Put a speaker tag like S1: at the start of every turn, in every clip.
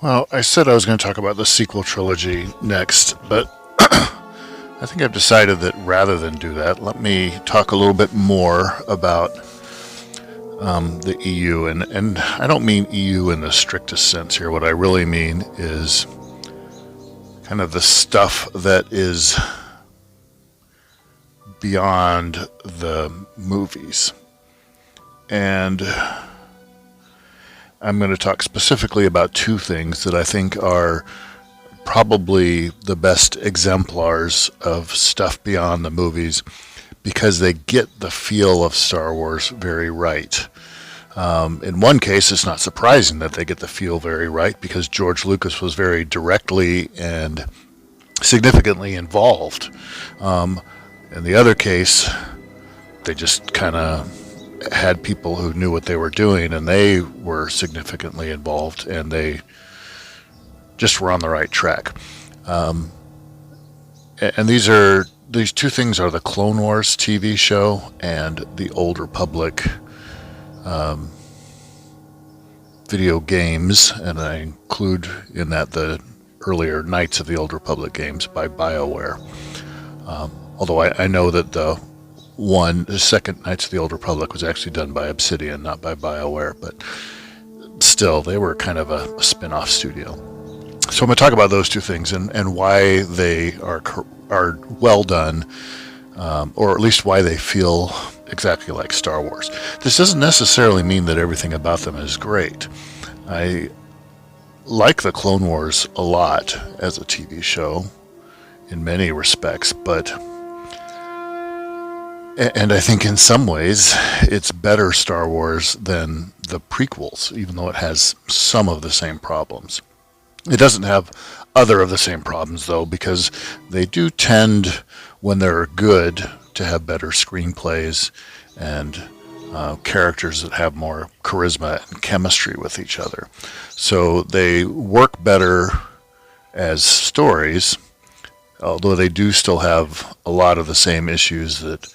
S1: Well, I said I was going to talk about the sequel trilogy next, but I think I've decided that rather than do that, let me talk a little bit more about the EU. And I don't mean EU in the strictest sense here. What I really mean is kind of the stuff that is beyond the movies. And I'm going to talk specifically about two things that I think are probably the best exemplars of stuff beyond the movies because they get the feel of Star Wars very right. In one case, it's not surprising that they get the feel very right because George Lucas was very directly and significantly involved. In the other case, they just kind of had people who knew what they were doing and they were significantly involved and they just were on the right track. And these two things are the Clone Wars TV show and the Old Republic video games, and I include in that the earlier Knights of the Old Republic games by BioWare. Although I know that the second Knights of the Old Republic was actually done by Obsidian, not by BioWare, but still, they were kind of a spin-off studio. So I'm going to talk about those two things and why they are well done, or at least why they feel exactly like Star Wars. This doesn't necessarily mean that everything about them is great. I like the Clone Wars a lot as a TV show in many respects, and I think in some ways it's better Star Wars than the prequels, even though it has some of the same problems. It doesn't have other of the same problems, though, because they do tend, when they're good, to have better screenplays and characters that have more charisma and chemistry with each other. So they work better as stories, although they do still have a lot of the same issues that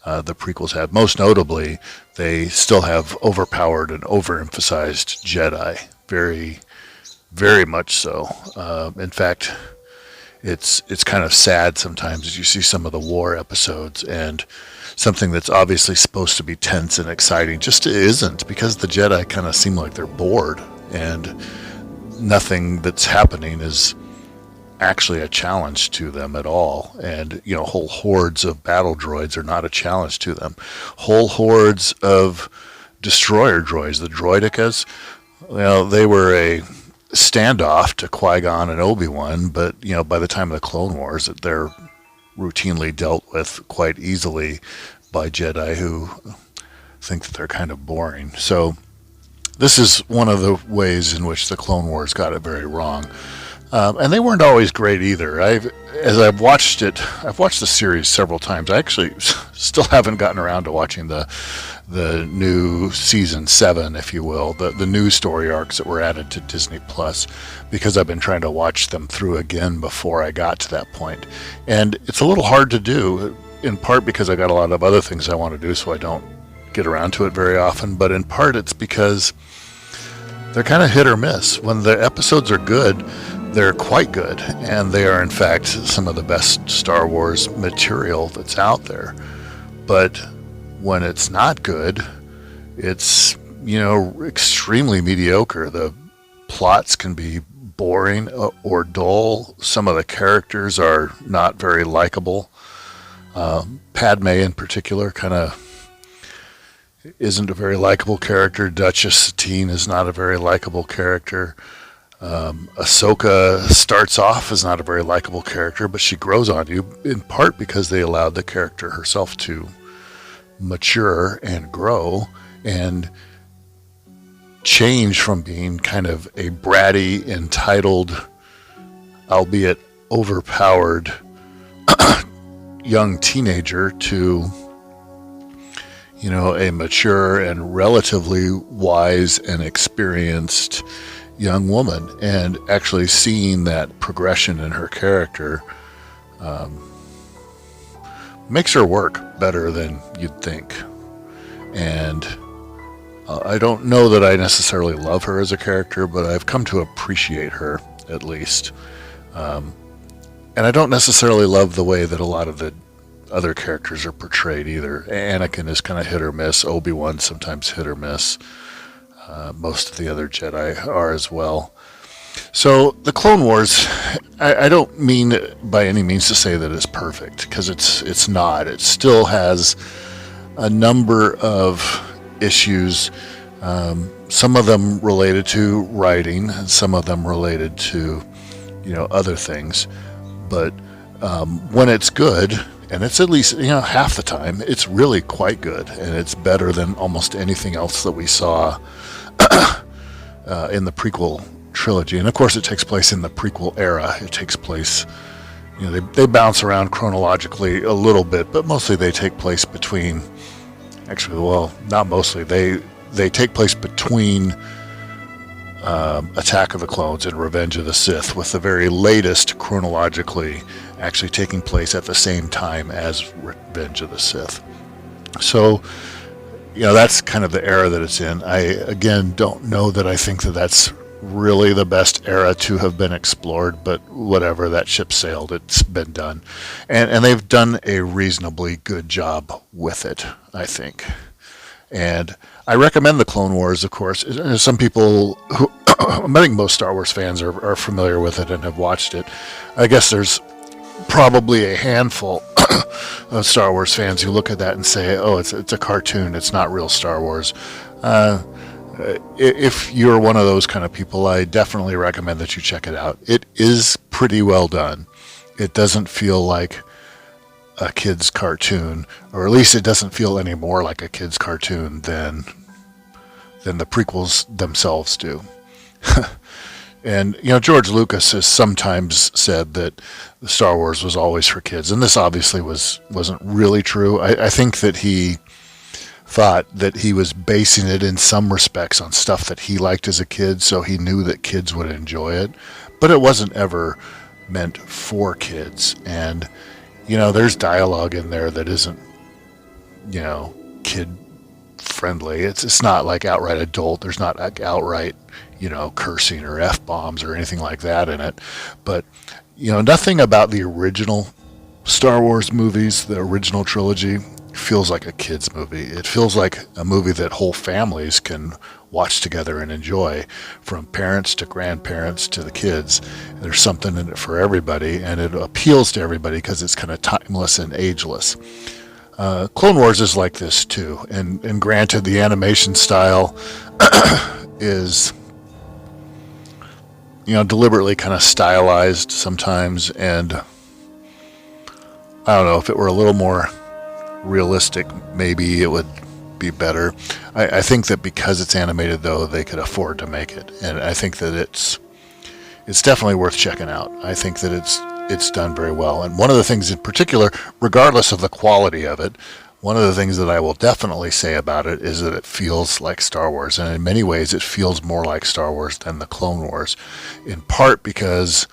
S1: the prequels had. Most notably, they still have overpowered and overemphasized Jedi, very, very much so. In fact, it's kind of sad sometimes as you see some of the war episodes and something that's obviously supposed to be tense and exciting just isn't, because the Jedi kind of seem like they're bored and nothing that's happening is actually a challenge to them at all. And whole hordes of battle droids are not a challenge to them. Whole hordes of destroyer droids, the droidicas, they were a standoff to Qui-Gon and Obi-Wan, but by the time of the Clone Wars, they're routinely dealt with quite easily by Jedi who think that they're kind of boring. So this is one of the ways in which the Clone Wars got it very wrong. And they weren't always great either. I've watched the series several times. I actually still haven't gotten around to watching the new season 7, if you will, the new story arcs that were added to Disney Plus, because I've been trying to watch them through again before I got to that point. And it's a little hard to do, in part because I got a lot of other things I want to do, so I don't get around to it very often, but in part it's because they're kind of hit or miss. When the episodes are good, they're quite good, and they are in fact some of the best Star Wars material that's out there. But when it's not good, it's extremely mediocre. The plots can be boring or dull. Some of the characters are not very likable. Padme in particular kind of isn't a very likable character. Duchess Satine is not a very likable character. Ahsoka starts off as not a very likable character, but she grows on you, in part because they allowed the character herself to mature and grow and change from being kind of a bratty, entitled, albeit overpowered young teenager to a mature and relatively wise and experienced young woman. And actually seeing that progression in her character makes her work better than you'd think. And I don't know that I necessarily love her as a character, but I've come to appreciate her at least. Um, and I don't necessarily love the way that a lot of the other characters are portrayed either. Anakin is kind of hit or miss. Obi-Wan sometimes hit or miss. Most of the other Jedi are as well. So the Clone Wars, I don't mean by any means to say that it's perfect, because it's not. It still has a number of issues. Some of them related to writing, and some of them related to other things. But when it's good, and it's at least half the time, it's really quite good, and it's better than almost anything else that we saw in the prequel trilogy. And of course, it takes place in the prequel era. It takes place, they bounce around chronologically a little bit, but mostly they take place between. Actually, well, not mostly. They take place between Attack of the Clones and Revenge of the Sith, with the very latest chronologically actually taking place at the same time as Revenge of the Sith. So, that's kind of the era that it's in. I, again, don't know that I think that that's really the best era to have been explored, but whatever, that ship sailed, it's been done. And they've done a reasonably good job with it, I think. And I recommend the Clone Wars, of course. Some people who, I think most Star Wars fans are familiar with it and have watched it. I guess there's probably a handful of Star Wars fans who look at that and say, oh, it's a cartoon, it's not real Star Wars. If you're one of those kind of people, I definitely recommend that you check it out. It is pretty well done. It doesn't feel like a kid's cartoon, or at least it doesn't feel any more like a kid's cartoon than the prequels themselves do. And George Lucas has sometimes said that the Star Wars was always for kids, and this obviously wasn't really true. I think that he thought that he was basing it in some respects on stuff that he liked as a kid, so he knew that kids would enjoy it, but it wasn't ever meant for kids. And there's dialogue in there that isn't kid friendly. It's not like outright adult. There's not like outright cursing or F-bombs or anything like that in it. But nothing about the original Star Wars movies, the original trilogy, feels like a kid's movie. It feels like a movie that whole families can watch together and enjoy, from parents to grandparents to the kids. There's something in it for everybody, and it appeals to everybody because it's kind of timeless and ageless. Clone Wars is like this too, and granted, the animation style is deliberately kind of stylized sometimes, and I don't know, if it were a little more realistic, maybe it would be better. I think that because it's animated, though, they could afford to make it, and I think that it's definitely worth checking out. I think that it's done very well. And one of the things in particular, regardless of the quality of it, one of the things that I will definitely say about it is that it feels like Star Wars, and in many ways it feels more like Star Wars than the Clone Wars, in part because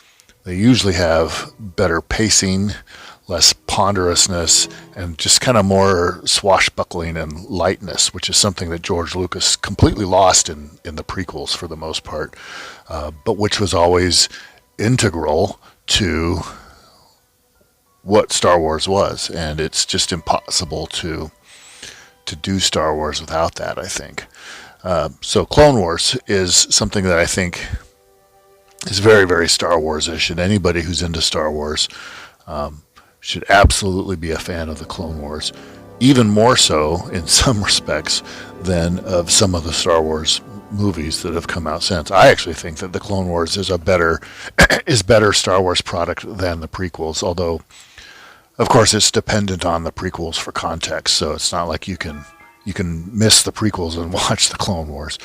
S1: they usually have better pacing, less ponderousness, and just kind of more swashbuckling and lightness, which is something that George Lucas completely lost in the prequels for the most part, but which was always integral to what Star Wars was. And it's just impossible to do Star Wars without that, I think. So Clone Wars is something that I think is very, very Star Wars-ish, and anybody who's into Star Wars should absolutely be a fan of the Clone Wars, even more so in some respects than of some of the Star Wars movies that have come out since. I actually think that the Clone Wars is better Star Wars product than the prequels, although of course it's dependent on the prequels for context, so it's not like you can miss the prequels and watch the Clone Wars.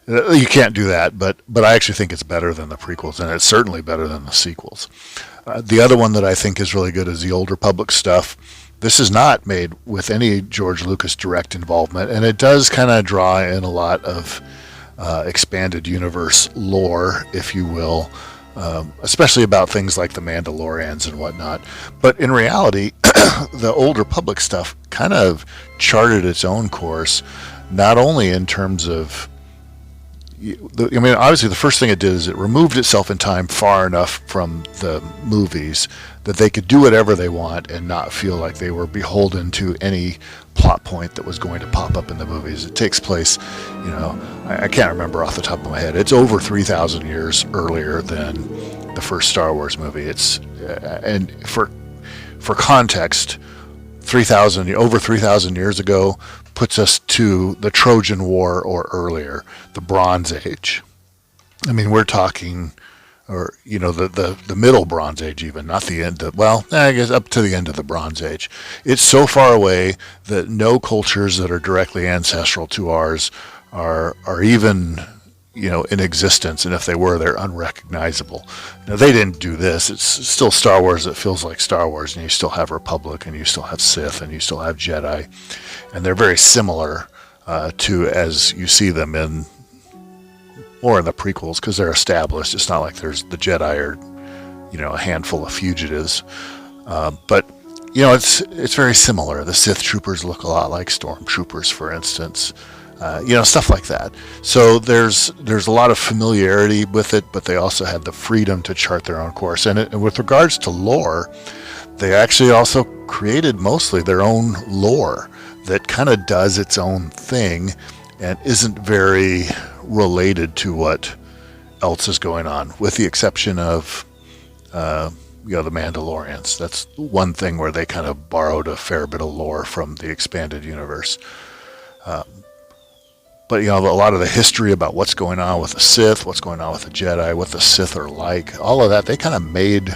S1: You can't do that, but I actually think it's better than the prequels, and it's certainly better than the sequels. The other one that I think is really good is the Old Republic stuff. This is not made with any George Lucas direct involvement, and it does kind of draw in a lot of expanded universe lore, if you will, especially about things like the Mandalorians and whatnot. But in reality, the Old Republic stuff kind of charted its own course. not only in terms of, I mean, obviously the first thing it did is it removed itself in time far enough from the movies that they could do whatever they want and not feel like they were beholden to any plot point that was going to pop up in the movies. It takes place, I can't remember off the top of my head. It's over 3,000 years earlier than the first Star Wars movie. It's and for context, over 3,000 years ago puts us to the Trojan War or earlier, the Bronze Age. I mean, we're talking, or the middle Bronze Age, even not the end of, well, I guess up to the end of the Bronze Age. It's so far away that no cultures that are directly ancestral to ours are even in existence, and if they were, they're unrecognizable. Now, they didn't do this. It's still Star Wars that feels like Star Wars, and you still have Republic, and you still have Sith, and you still have Jedi, and they're very similar to as you see them in the prequels, because they're established. It's not like there's the Jedi or a handful of fugitives, but it's very similar. The Sith troopers look a lot like stormtroopers, for instance. Stuff like that. So there's a lot of familiarity with it, but they also had the freedom to chart their own course. And with regards to lore, they actually also created mostly their own lore that kind of does its own thing and isn't very related to what else is going on, with the exception of the Mandalorians. That's one thing where they kind of borrowed a fair bit of lore from the expanded universe. But a lot of the history about what's going on with the Sith, what's going on with the Jedi, what the Sith are like, all of that, they kind of made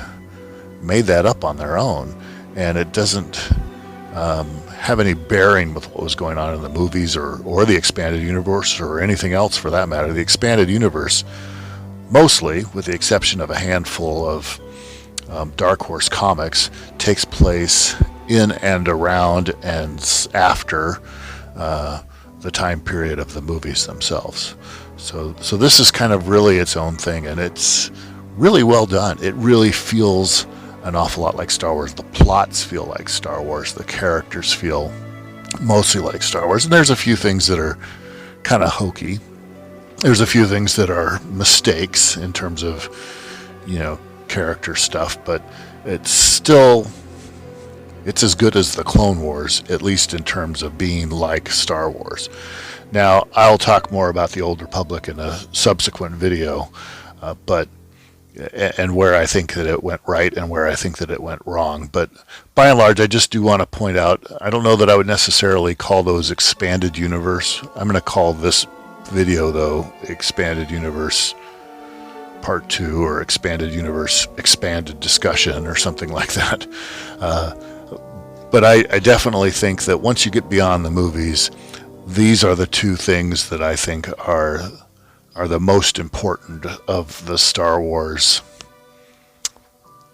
S1: that up on their own, and it doesn't have any bearing with what was going on in the movies or the expanded universe or anything else for that matter. The expanded universe, mostly, with the exception of a handful of Dark Horse comics, takes place in and around and after the time period of the movies themselves. So this is kind of really its own thing, and it's really well done. It really feels an awful lot like Star Wars. The plots feel like Star Wars. The characters feel mostly like Star Wars. And there's a few things that are kind of hokey. There's a few things that are mistakes in terms of, character stuff, but it's as good as the Clone Wars, at least in terms of being like Star Wars. Now, I'll talk more about the Old Republic in a subsequent video, and where I think that it went right and where I think that it went wrong. But by and large, I just do want to point out, I don't know that I would necessarily call those expanded universe. I'm going to call this video, though, Expanded Universe Part 2 or Expanded Universe Expanded Discussion or something like that. But I definitely think that once you get beyond the movies, these are the two things that I think are the most important of the Star Wars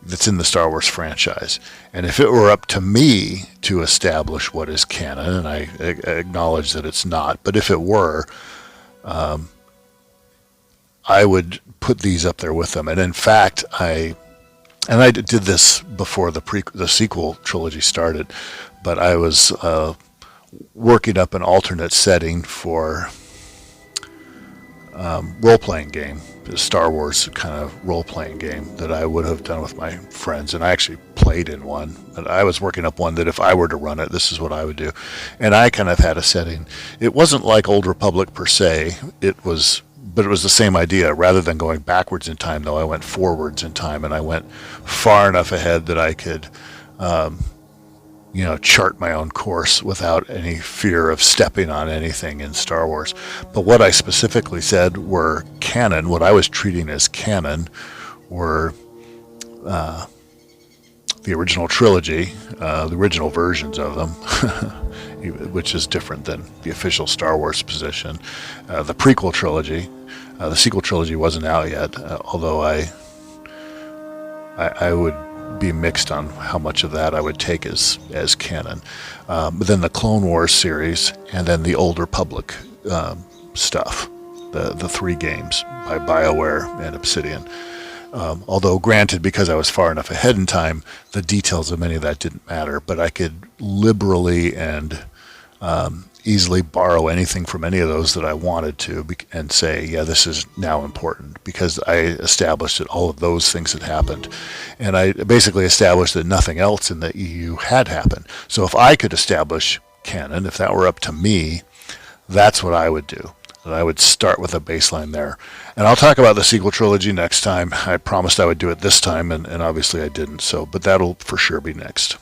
S1: that's in the Star Wars franchise. And if it were up to me to establish what is canon, and I acknowledge that it's not, but if it were, I would put these up there with them. And in fact, I did this before the sequel trilogy started, but I was working up an alternate setting for role-playing game, a Star Wars kind of role-playing game that I would have done with my friends, and I actually played in one. But I was working up one that if I were to run it, this is what I would do. And I kind of had a setting. It wasn't like Old Republic per se. But it was the same idea. Rather than going backwards in time, though, I went forwards in time, and I went far enough ahead that I could, chart my own course without any fear of stepping on anything in Star Wars. But what I specifically said were canon, what I was treating as canon, were the original trilogy, the original versions of them, which is different than the official Star Wars position, the prequel trilogy. The sequel trilogy wasn't out yet, although I would be mixed on how much of that I would take as canon. But then the Clone Wars series, and then the Old Republic stuff, the 3 games by BioWare and Obsidian. Although granted, because I was far enough ahead in time, the details of many of that didn't matter, but I could liberally and easily borrow anything from any of those that I wanted to and say, yeah, this is now important because I established that all of those things had happened. And I basically established that nothing else in the EU had happened. So if I could establish canon, if that were up to me, that's what I would do. And I would start with a baseline there. And I'll talk about the sequel trilogy next time. I promised I would do it this time, and obviously I didn't. But that'll for sure be next.